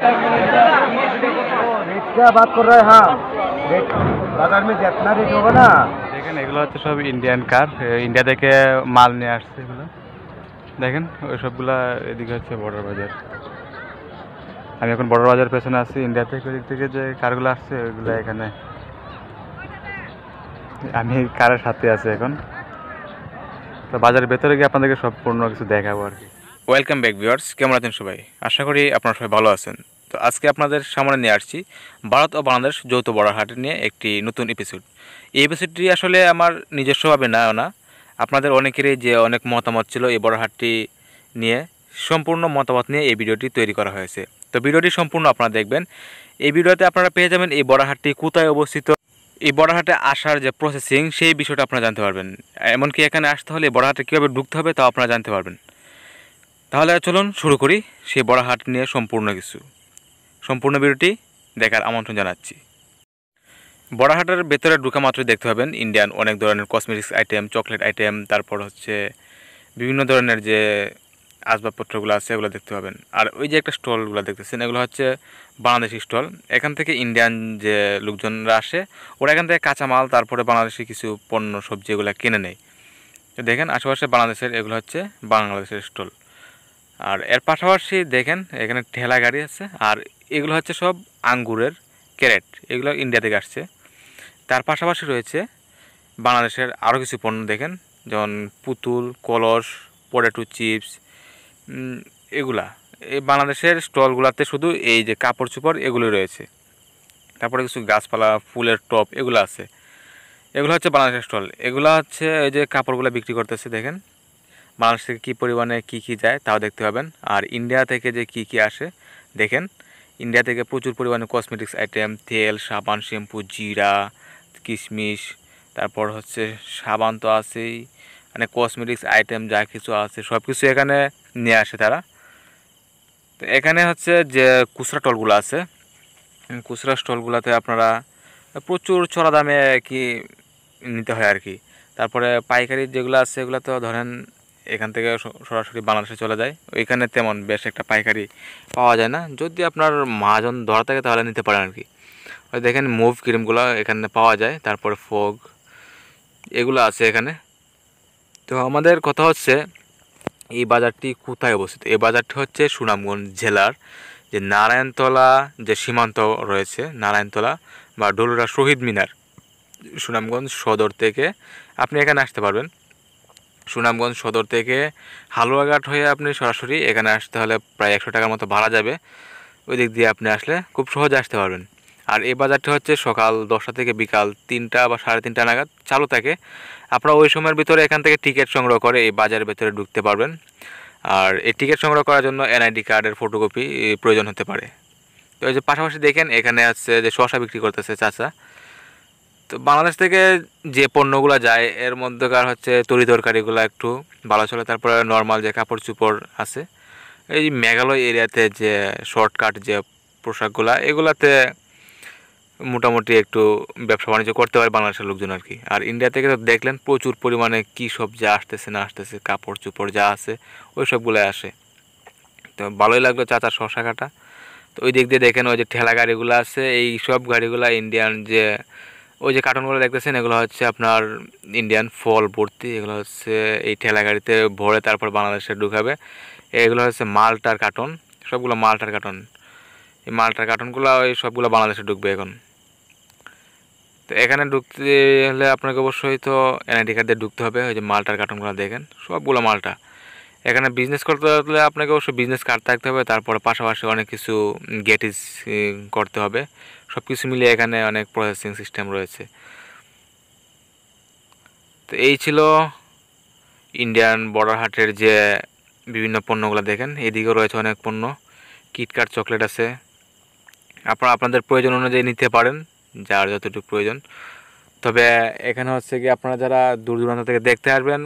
Rate क्या बात कर रहे हैं? हाँ, रेट बाजार में जितना रेट होगा ना। দেখেন এগুলো হচ্ছে সব ইন্ডিয়ান কার, ইন্ডিয়া থেকে মাল নিয়ে আসছে এগুলো। দেখেন ওই সবগুলা এদিকে হচ্ছে বর্ডার বাজার। আমি এখন বর্ডার বাজার পেছনে আছি। ইন্ডিয়া থেকে ওদিক থেকে যে কারগুলো আসছে ওইগুলো এখানে, আমি কারের সাথে আছি এখন। তো বাজারের ভেতরে গিয়ে আপনাদেরকে সম্পূর্ণ কিছু দেখাবো আর কি। ওয়েলকাম ব্যাক ভিউয়ার্স, কেমন আছেন সবাই? আশা করি আপনারা সবাই ভালো আছেন। তো আজকে আপনাদের সামনে নিয়ে আসছি ভারত ও বাংলাদেশ যৌথ বর্ডার হাট নিয়ে একটি নতুন এপিসোড। এই এপিসোডটি আসলে আমার নিজস্বভাবে না, আপনাদের অনেকেরই যে অনেক মতামত ছিল এই বর্ডার হাটটি নিয়ে, সম্পূর্ণ মতামত নিয়ে এই ভিডিওটি তৈরি করা হয়েছে। তো ভিডিওটি সম্পূর্ণ আপনারা দেখবেন। এই ভিডিওতে আপনারা পেয়ে যাবেন এই বর্ডার হাটটি কোথায় অবস্থিত, এই বর্ডার হাটে আসার যে প্রসেসিং সেই বিষয়টা আপনারা জানতে পারবেন। এমনকি এখানে আসতে হলে বর্ডার হাটে কীভাবে ঢুকতে হবে তাও আপনারা জানতে পারবেন। তাহলে চলুন শুরু করি সেই বর্ডার হাট নিয়ে সম্পূর্ণ ভিডিওটি দেখার আমন্ত্রণ জানাচ্ছি। বর্ডার হাটের ভেতরে ঢুকা মাত্রই দেখতে পাবেন ইন্ডিয়ান অনেক ধরনের কসমেটিক্স আইটেম, চকলেট আইটেম, তারপর হচ্ছে বিভিন্ন ধরনের যে আসবাবপত্রগুলো আছে এগুলো দেখতে পাবেন। আর ওই যে একটা স্টলগুলো দেখতেছেন এগুলো হচ্ছে বাংলাদেশি স্টল। এখান থেকে ইন্ডিয়ান যে লোকজনরা আসে ওরা এখান থেকে কাঁচামাল তারপরে বাংলাদেশি কিছু পণ্য সবজি এগুলো কিনে নেয়। তো দেখেন আশেপাশে বাংলাদেশের এগুলো হচ্ছে বাংলাদেশের স্টল। আর এর পাশাপাশি দেখেন এখানে ঠেলা গাড়ি আছে। আর এগুলো হচ্ছে সব আঙ্গুরের ক্যারেট, এগুলো ইন্ডিয়া থেকে আসছে। তার পাশাপাশি রয়েছে বাংলাদেশের আরও কিছু পণ্য দেখেন, যেমন পুতুল, কলস, পটেটো চিপস, এগুলা এই বাংলাদেশের স্টলগুলোতে শুধু এই যে কাপড় চোপড় এগুলো রয়েছে। তারপরে কিছু গাছপালা, ফুলের টপ এগুলো আছে। এগুলো হচ্ছে বাংলাদেশের স্টল। এগুলো হচ্ছে এই যে কাপড়গুলো বিক্রি করতেছে। দেখেন বাংলাদেশ থেকে কী পরিমাণে কী যায় তাও দেখতে পাবেন। আর ইন্ডিয়া থেকে যে কী আসে দেখেন, ইন্ডিয়া থেকে প্রচুর পরিমাণে কসমেটিক্স আইটেম, তেল, সাবান, শ্যাম্পু, জিরা, কিশমিশ, তারপর হচ্ছে সাবান তো আছেই, মানে কসমেটিক্স আইটেম যা কিছু আছে সব কিছু এখানে নিয়ে আসে তারা। তো এখানে হচ্ছে যে খুচরা স্টলগুলো আছে, খুচরা স্টলগুলোতে আপনারা প্রচুর চড়া দামে কি নিতে হয় আর কি। তারপরে পাইকারি যেগুলো আছে এগুলো তো ধরেন এখান থেকে সরাসরি বাংলাদেশে চলে যায়, ওইখানে তেমন বেশ একটা পাইকারি পাওয়া যায় না। যদি আপনার মহাজন ধরা থাকে তাহলে নিতে পারেন আর কি। ওই দেখেন মুভ ক্রিমগুলো এখানে পাওয়া যায়, তারপরে ফগ এগুলো আছে এখানে। তো আমাদের কথা হচ্ছে এই বাজারটি কোথায় অবস্থিত। এই বাজারটি হচ্ছে সুনামগঞ্জ জেলার যে নারায়ণতলা যে সীমান্ত রয়েছে, নারায়ণতলা বা ডলুরা শহীদ মিনার, সুনামগঞ্জ সদর থেকে আপনি এখানে আসতে পারবেন। সুনামগঞ্জ সদর থেকে হালুয়াঘাট হয়ে আপনি সরাসরি এখানে আসতে হলে প্রায় 100 টাকার মতো ভাড়া যাবে। ওই দিক দিয়ে আপনি আসলে খুব সহজে আসতে পারবেন। আর এই বাজারটি হচ্ছে সকাল 10টা থেকে বিকাল 3টা বা 3:30 নাগাদ চালু থাকে। আপনারা ওই সময়ের ভিতরে এখান থেকে টিকিট সংগ্রহ করে এই বাজারের ভেতরে ঢুকতে পারবেন। আর এই টিকিট সংগ্রহ করার জন্য এনআইডি কার্ডের ফটোকপি প্রয়োজন হতে পারে। তো এই যে পাশাপাশি দেখেন এখানে আছে যে শসা বিক্রি করতেছে চাচা। তো বাংলাদেশ থেকে যে পণ্যগুলো যায় এর মধ্যেকার হচ্ছে তরি তরকারিগুলো একটু ভালো চলে। তারপরে নর্মাল যে কাপড় চোপড় আছে, এই মেঘালয় এরিয়াতে যে শর্টকাট যে পোশাকগুলা এগুলাতে মোটামুটি একটু ব্যবসা বাণিজ্য করতে পারে বাংলাদেশের লোকজন আর কি। আর ইন্ডিয়া থেকে তো দেখলেন প্রচুর পরিমাণে কী সব যা আসতেছে না আসতেছে, কাপড় চোপড় যা আছে ওই সবগুলোই আসে। তো ভালোই লাগলো চাচার শশা কাটা। তো ওই দিক দিয়ে দেখেন ওই যে ঠেলা গাড়িগুলো আছে, এই সব গাড়িগুলো ইন্ডিয়ান যে ওই যে কার্টুনগুলো দেখতেছেন এগুলো হচ্ছে আপনার ইন্ডিয়ান ফল ভর্তি, এগুলো হচ্ছে এই ঠেলা গাড়িতে ভরে তারপর বাংলাদেশে ঢুকাবে। এগুলো হচ্ছে মালটার কার্টন, সবগুলো মালটার কার্টন। এই মালটার কার্টনগুলো ওই সবগুলো বাংলাদেশে ঢুকবে এখন। তো এখানে ঢুকতে হলে আপনাকে অবশ্যই তো এনআইডি কার্ড দিয়ে ঢুকতে হবে। ওই যে মালটার কার্টনগুলো দেখেন সবগুলো মালটা। এখানে বিজনেস করতে হলে আপনাকে অবশ্যই বিজনেস কার্ড থাকতে হবে, তারপরে পাশাপাশি অনেক কিছু গেটিস করতে হবে। সব কিছু মিলিয়ে এখানে অনেক প্রসেসিং সিস্টেম রয়েছে। তো এই ছিল ইন্ডিয়ান বর্ডার হাটের যে বিভিন্ন পণ্যগুলো দেখেন। এদিকেও রয়েছে অনেক পণ্য, কিটক্যাট চকলেট আছে। আপনারা আপনাদের প্রয়োজন অনুযায়ী নিতে পারেন, যার যতটুকু প্রয়োজন। তবে এখানে হচ্ছে কি আপনারা যারা দূর দূরান্ত থেকে দেখতে আসবেন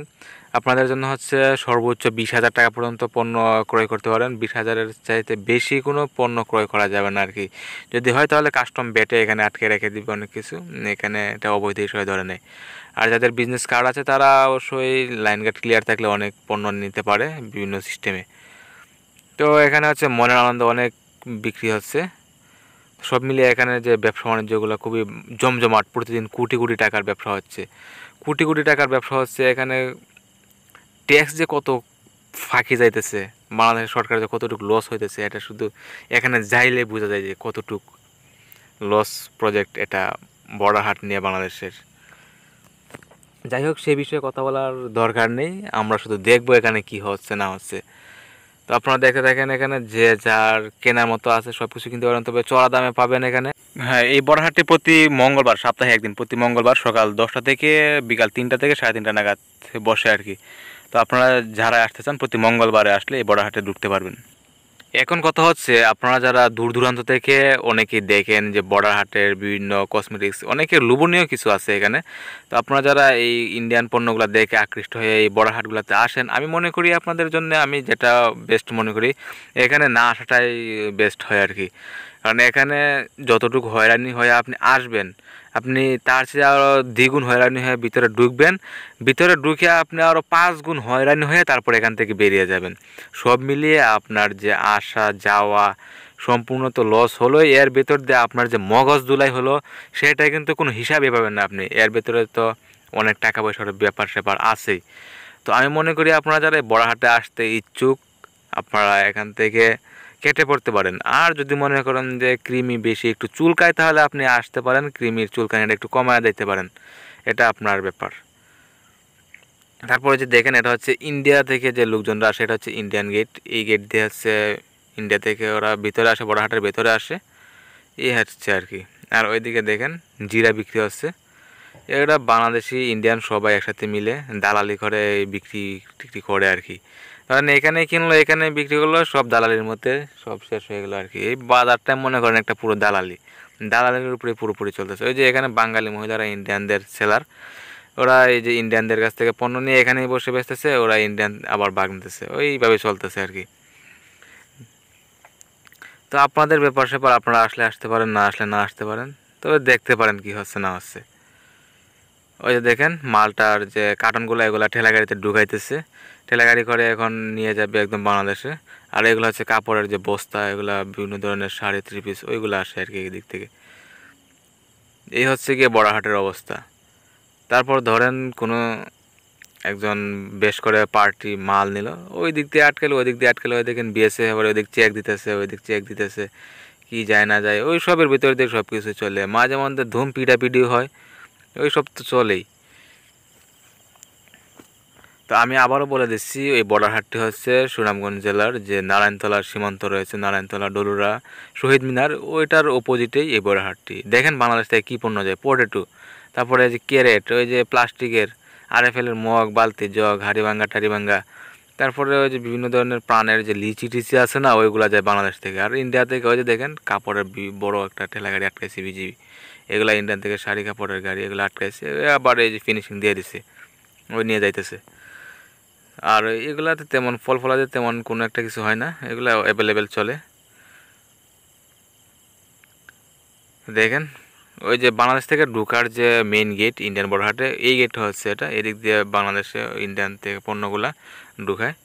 আপনাদের জন্য হচ্ছে সর্বোচ্চ 20,000 টাকা পর্যন্ত পণ্য ক্রয় করতে পারেন। 20,000-এর চাইতে বেশি কোনো পণ্য ক্রয় করা যাবে না আর কি। যদি হয় তাহলে কাস্টম বেটে এখানে আটকে রেখে দিবে অনেক কিছু, এখানে এটা অবৈধ হিসেবে ধরে নেয়। আর যাদের বিজনেস কার্ড আছে তারা অবশ্যই লাইন গার্ড ক্লিয়ার থাকলে অনেক পণ্য নিতে পারে বিভিন্ন সিস্টেমে। তো এখানে হচ্ছে মনের আনন্দ অনেক বিক্রি হচ্ছে। সব মিলিয়ে এখানে যে ব্যবসা বাণিজ্যগুলো খুবই জমজমাট, প্রতিদিন কোটি কোটি টাকার ব্যবসা হচ্ছে, কোটি কোটি টাকার ব্যবসা হচ্ছে। এখানে ট্যাক্স যে কত ফাঁকি যাইতেছে, বাংলাদেশ সরকার যে কতটুকু লস হইতেছে, এটা শুধু এখানে যাইলে বোঝা যায় যে কতটুক লস প্রজেক্ট এটা বর্ডার হাট নিয়ে বাংলাদেশের। যাই হোক, সে বিষয়ে কথা বলার দরকার নেই, আমরা শুধু দেখবো এখানে কি হচ্ছে না হচ্ছে। তো আপনারা দেখতে থাকেন, এখানে যে যার কেনার মতো আছে সব কিছু কিনতে পারেন, তবে চড়া দামে পাবেন এখানে। হ্যাঁ, এই বড় হাটটি প্রতি মঙ্গলবার, সপ্তাহে একদিন, প্রতি মঙ্গলবার সকাল 10টা থেকে বিকাল 3টা থেকে 3:30 নাগাদ বসে আর কি। তো আপনারা যারা আসতে চান প্রতি মঙ্গলবারে আসলে এই বড় হাটে ঢুকতে পারবেন। এখন কথা হচ্ছে, আপনারা যারা দূর দূরান্ত থেকে অনেকেই দেখেন যে বর্ডার হাটের বিভিন্ন কসমেটিক্স, অনেকের লোভনীয় কিছু আছে এখানে। তো আপনারা যারা এই ইন্ডিয়ান পণ্যগুলো দেখে আকৃষ্ট হয়ে এই বর্ডার হাটগুলোতে আসেন, আমি মনে করি আপনাদের জন্য, আমি যেটা বেস্ট মনে করি, এখানে না আসাটাই বেস্ট হয় আর কি। কারণ এখানে যতটুকু হয়রানি হয়ে আপনি আসবেন, আপনি তার চেয়ে আরও দ্বিগুণ হয়রানি হয়ে ভিতরে ঢুকবেন, ভিতরে ঢুকে আপনি আরও 5 গুণ হয়রানি হয়ে তারপর এখান থেকে বেরিয়ে যাবেন। সব মিলিয়ে আপনার যে আসা যাওয়া সম্পূর্ণ তো লস হলো, এর ভেতর দিয়ে আপনার যে মগজ ধুলাই হলো সেটা কিন্তু কোনো হিসাবই পাবেন না আপনি। এর ভেতরে তো অনেক টাকা পয়সার ব্যাপার স্যাপার আছেই। তো আমি মনে করি আপনারা যারা বড় হাটে আসতে ইচ্ছুক, আপনারা এখান থেকে কেটে পড়তে পারেন। আর যদি মনে করেন যে কৃমি বেশি একটু চুলকায়, তাহলে আপনি আসতে পারেন, কৃমির চুলকানিটা একটু কমায় দিতে পারেন, এটা আপনার ব্যাপার। তারপরে যে দেখেন, এটা হচ্ছে ইন্ডিয়া থেকে যে লোকজনরা আসে, এটা হচ্ছে ইন্ডিয়ান গেট। এই গেট দিয়ে হচ্ছে ইন্ডিয়া থেকে ওরা ভিতরে আসে, বড় হাটের ভেতরে আসে, এই হচ্ছে আর কি। আর ওইদিকে দেখেন জিরা বিক্রি হচ্ছে। এরা বাংলাদেশি ইন্ডিয়ান সবাই একসাথে মিলে দালালি করে বিক্রি টিক্রি করে আর কি। কারণ এখানে কিনলো, এখানে বিক্রি করলো, সব দালালির মধ্যে সব শেষ হয়ে গেলো আর কি। এই বাজারটা মনে করেন একটা পুরো দালালির উপরে পুরোপুরি চলতেছে। ওই যে এখানে বাঙালি মহিলারা ইন্ডিয়ানদের সেলার, ওরা এই যে ইন্ডিয়ানদের কাছ থেকে পণ্য নিয়ে এখানেই বসে বেচতেছে, ওরা ইন্ডিয়ান আবার ভাগ নিতেছে, ওইভাবে চলতেছে আর কি। তো আপনাদের ব্যাপার স্যাপার, আপনারা আসলে আসতে পারেন, না আসলে না আসতে পারেন, তবে দেখতে পারেন কি হচ্ছে না হচ্ছে। ওই যে দেখেন মালটার যে কার্টনগুলো, এগুলো ঠেলা গাড়িতে ঢুকাইতেছে, ঠেলা গাড়ি করে এখন নিয়ে যাবে একদম বাংলাদেশে। আর এগুলো হচ্ছে কাপড়ের যে বস্তা, এগুলা বিভিন্ন ধরনের শাড়ি, 3 পিস, ওইগুলো আসে আর কি এই দিক থেকে। এই হচ্ছে গিয়ে বড় হাটের অবস্থা। তারপর ধরেন কোনো একজন বেশ করে পার্টি মাল নিল, ওই দিক দিয়ে আটকেলো, ওই দিক দিয়ে আটকেলো, ওই দেখেন বিএসএফ আবার ওই দিক চেক দিতেছে, ওই দিক চেক দিতেছে, কি যায় না যায় ওই সবের ভিতর দিয়ে সব কিছু চলে। মাঝে মধ্যে ধুম পিটাপিটি হয়, ওই সব তো চলেই। তো আমি আবারও বলে দিচ্ছি, এই বর্ডার হাটটি হচ্ছে সুনামগঞ্জ জেলার যে নারায়ণতলার সীমান্ত রয়েছে, নারায়ণতলা, ডলুরা, শহীদ মিনার, ওইটার অপোজিটেই এই বর্ডার হাটটি। দেখেন বাংলাদেশ থেকে কী পণ্য যায়, পটেটো, তারপরে যে ক্যারেট, ওই যে প্লাস্টিকের আরএফএলের মগ, বালতি, জগ, হাড়িভাঙ্গা টাড়িভাঙ্গা, তারপরে ওই যে বিভিন্ন ধরনের প্রাণের যে লিচি টিচি আছে না, ওইগুলা যায় বাংলাদেশ থেকে। আর ইন্ডিয়া থেকে ওই যে দেখেন কাপড়ের বড় একটা ঠেলা গাড়ি আটকাইছে বিজিবি, এগুলা ইন্ডিয়ান থেকে শাড়ি কাপড়ের গাড়ি, এগুলো আটকাইছে, আবার এই যে ফিনিশিং দিয়ে দিছে, ওই নিয়ে যাইতেছে। আর এগুলাতে তেমন ফল ফলাতে তেমন কোনো একটা কিছু হয় না, এগুলো অ্যাভেলেবেল চলে। দেখেন ওই যে বাংলাদেশ থেকে ঢোকার যে মেইন গেট ইন্ডিয়ান বর্ডার হাটে, এই গেটটা হচ্ছে এটা, এদিক দিয়ে বাংলাদেশে ইন্ডিয়ান থেকে পণ্যগুলা ঢুকায়।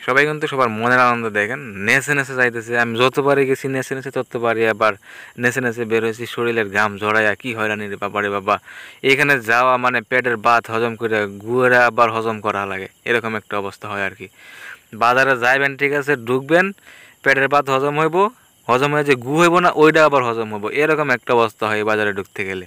সবাই কিন্তু সবার মনের আনন্দ দেখেন, নেচে নেচে যাইতেছে। আমি যতবারই গেছি নেচে নেচে ততবারই আবার নেচে নেচে বের হয়েছি, শরীরের ঘাম ঝরাইয়া কি হয়রানি রে বাবা রে বাবা। এখানে যাওয়া মানে পেটের ভাত হজম করে গুয়েরা আবার হজম করা লাগে, এরকম একটা অবস্থা হয় আর কি। বাজারে যাইবেন ঠিক আছে, ঢুকবেন, পেটের ভাত হজম হইব, হজম হয়ে যে গু হইব না, ওইটা আবার হজম হইব, এরকম একটা অবস্থা হয় বাজারে ঢুকতে গেলে।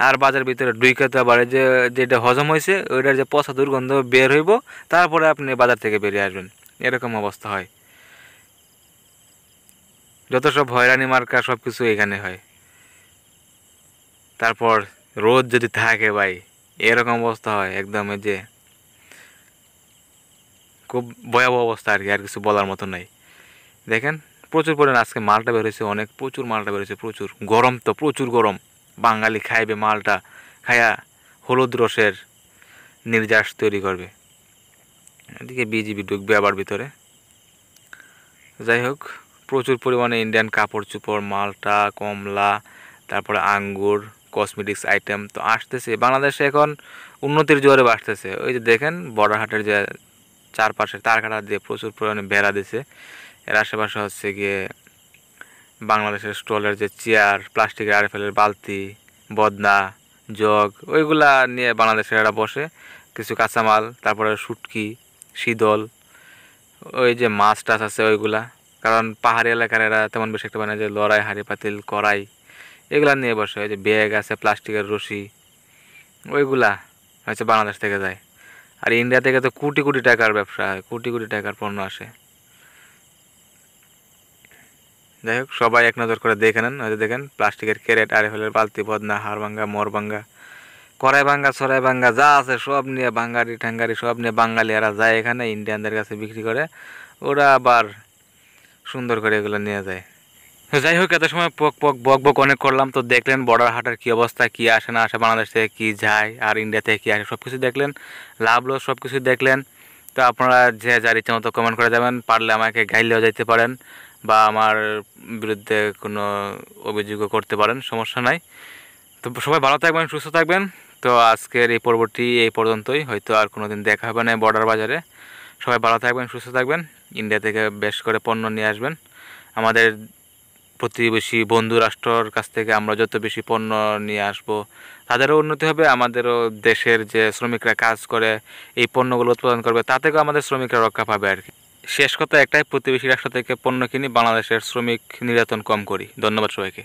আর বাজার ভিতরে ঢুকে তো আবার যে যেটা হজম হয়েছে ওইটার যে পচা দুর্গন্ধ বের হইব, তারপরে আপনি বাজার থেকে বেরিয়ে আসবেন, এরকম অবস্থা হয়। যত সব হয়রানি মার্কা সব কিছু এখানে হয়। তারপর রোদ যদি থাকে ভাই, এরকম অবস্থা হয় একদম, এই যে খুব ভয়াবহ অবস্থা আর কি, আর কিছু বলার মতো নাই। দেখেন প্রচুর পরিমাণে আজকে মালটা বেরোয়েছে, অনেক প্রচুর মালটা বেরোয়েছে, প্রচুর গরম, তো প্রচুর গরম। বাঙালি খাইবে মালটা, খায়া হলুদ রসের নির্যাস তৈরি করবে। এদিকে বিজিবি ঢুকবে আবার ভিতরে। যাই হোক, প্রচুর পরিমাণে ইন্ডিয়ান কাপড় চোপড়, মালটা, কমলা, তারপরে আঙ্গুর, কসমেটিক্স আইটেম তো আসতেছে বাংলাদেশে, এখন উন্নতির জোরে আসতেছে। ওই যে দেখেন বর্ডার হাটের যে চারপাশে তার কাটা দিয়ে প্রচুর পরিমাণে বেড়া দিছে, এর আশেপাশে হচ্ছে গিয়ে বাংলাদেশের স্টলের যে চেয়ার, প্লাস্টিকের আরএফএলের বালতি, বদনা, জগ, ওইগুলা নিয়ে বাংলাদেশের এরা বসে। কিছু কাঁচামাল, তারপরে শুটকি, শীতল, ওই যে মাছ টাছ আছে ওইগুলা। কারণ পাহাড়ি এলাকার এরা তেমন বেশি একটা বানায়, যে লড়াই, হাঁড়ি পাতিল, কড়াই, এগুলা নিয়ে বসে। ওই যে ব্যাগ আছে, প্লাস্টিকের রশি, ওইগুলা হচ্ছে বাংলাদেশ থেকে যায়। আর ইন্ডিয়া থেকে তো কোটি কোটি টাকার ব্যবসা হয়, কোটি কোটি টাকার পণ্য আসে। যাই হোক, সবাই এক নজর করে দেখে নেন। হয়তো দেখেন প্লাস্টিকের ক্যারেট, আরএফএলের বালতি, বদনা, হাড় ভাঙ্গা, মর ভাঙ্গা, কড়াই ভাঙ্গা, ছড়াই ভাঙ্গা, যা আছে সব নিয়ে বাঙ্গারি ঠাঙ্গারি সব নিয়ে বাঙালিরা যায় এখানে, ইন্ডিয়ানদের কাছে বিক্রি করে। ওরা আবার সুন্দর করে এগুলো নিয়ে যায়। তো যাই হোক, এত সময় বক বক অনেক করলাম। তো দেখলেন বর্ডার হাটের কী অবস্থা, কী আসে না আসে, বাংলাদেশ থেকে কী যায় আর ইন্ডিয়া থেকে কী আসে, সব কিছু দেখলেন, লাভ লস সব কিছু দেখলেন। তো আপনারা যে যার ইচ্ছা মতো কমেন্ট করে যাবেন, পারলে আমাকে গাইলেও যাইতে পারেন বা আমার বিরুদ্ধে কোনো অভিযোগও করতে পারেন, সমস্যা নাই। তো সবাই ভালো থাকবেন, সুস্থ থাকবেন। তো আজকের এই পর্বটি এই পর্যন্তই, হয়তো আর কোনো দিন দেখা হবে না বর্ডার বাজারে। সবাই ভালো থাকবেন, সুস্থ থাকবেন। ইন্ডিয়া থেকে বেশ করে পণ্য নিয়ে আসবেন। আমাদের প্রতিবেশী বন্ধু রাষ্ট্রর কাছ থেকে আমরা যত বেশি পণ্য নিয়ে আসব, তাদেরও উন্নতি হবে, আমাদেরও দেশের যে শ্রমিকরা কাজ করে এই পণ্যগুলো উৎপাদন করবে, তা থেকেও আমাদের শ্রমিকরা রক্ষা পাবে আর কি। শেষ কথা একটাই, প্রতিবেশী রাষ্ট্র থেকে পণ্য কিনি, বাংলাদেশের শ্রমিক নির্যাতন কম করি। ধন্যবাদ সবাইকে।